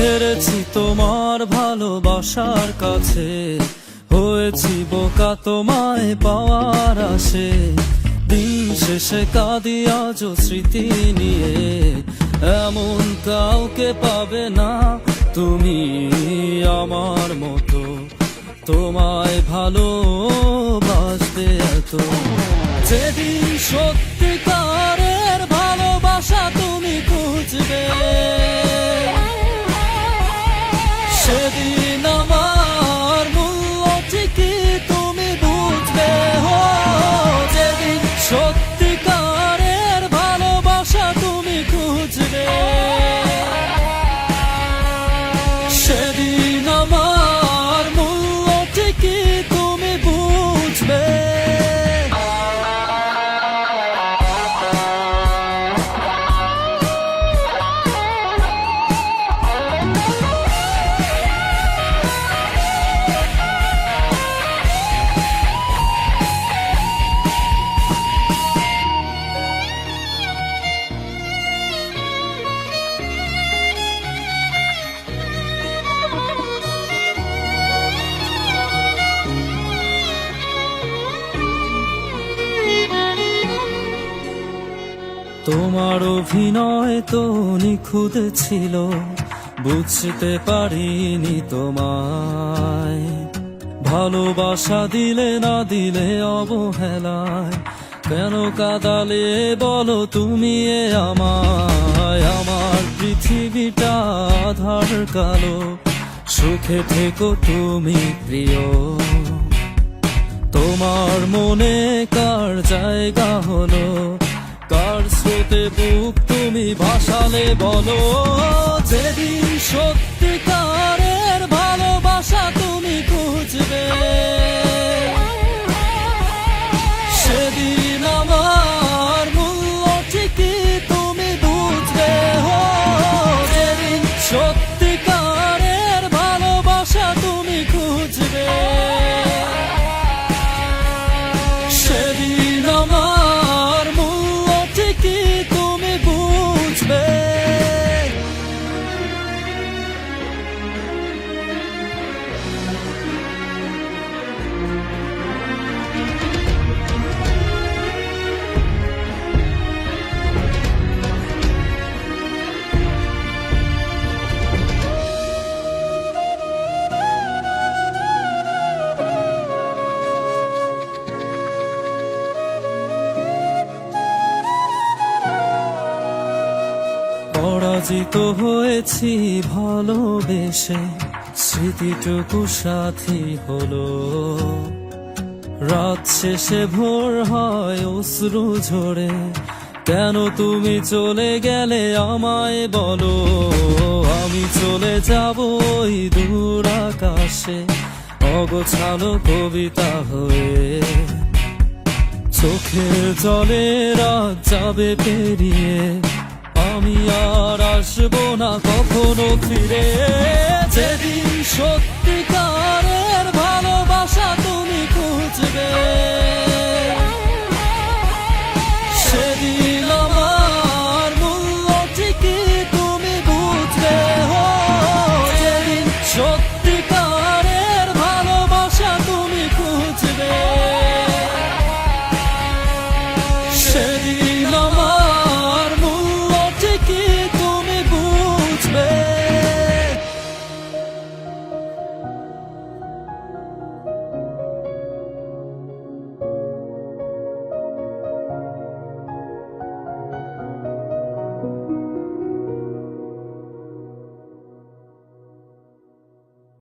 হেরেছি তোমার ভালোবাসার কাছে, হয়েছি বোকা তোমায় পাওয়ার আসে। দিন শেষে কাঁদি আজও স্মৃতি নিয়ে, এমন কাউকে পাবে না তুমি আমার মতো। তোমায় ভালোবাসতে এত, যেদিন সত্যিকারের ভালোবাসা তুমি খুঁজবে, সেদিন আমার মূল্য ঠিকই তুমি বুঝবে। যেদিন সত্যিকারের ভালোবাসা তুমি খুঁজবে, সেদিন আমার মূল্য ঠিকই তুমি বুঝবে। তোমার অভিনয় তো নিখুঁত ছিল, বুঝতে পারিনি তোমায়। ভালোবাসা দিলে না দিলে অবহেলায়, কেন কাঁদালে বলো তুমি এ আমায়। আমার পৃথিবীটা আধার কালো, সুখে থেকো তুমি প্রিয়। তোমার মনে কার জায়গা হলো, কার স্রোতে বুক তুমি ভাসালে বলো। যেদিন সত্যিকারের ভালোবাসা তুমি খুঁজবে, সেদিন আমার মূল্য ঠিকই তুমি বুঝবে। যেদিন সত্যিকারের ভালোবাসা তুমি খুঁজবে, সেদিন আমার মূল্য ঠিকই তুমি বুঝবে। পরাজিত হয়েছি ভালোবেসে, স্মৃতিটুকু সাথী হলো। রাত শেষে ভোর হয় অশ্রু ঝরে, কেন তুমি চলে গেলে আমায় বলো। আমি চলে যাব ওই দূর আকাশে, অগোছালো কবিতা হয়ে। চোখের জলে রাত যাবে পেরিয়ে, আমি আর আসবো না কখনো ফিরে। যেদিন সত্যিকারের ভালোবাসা তুমি খুঁজবে,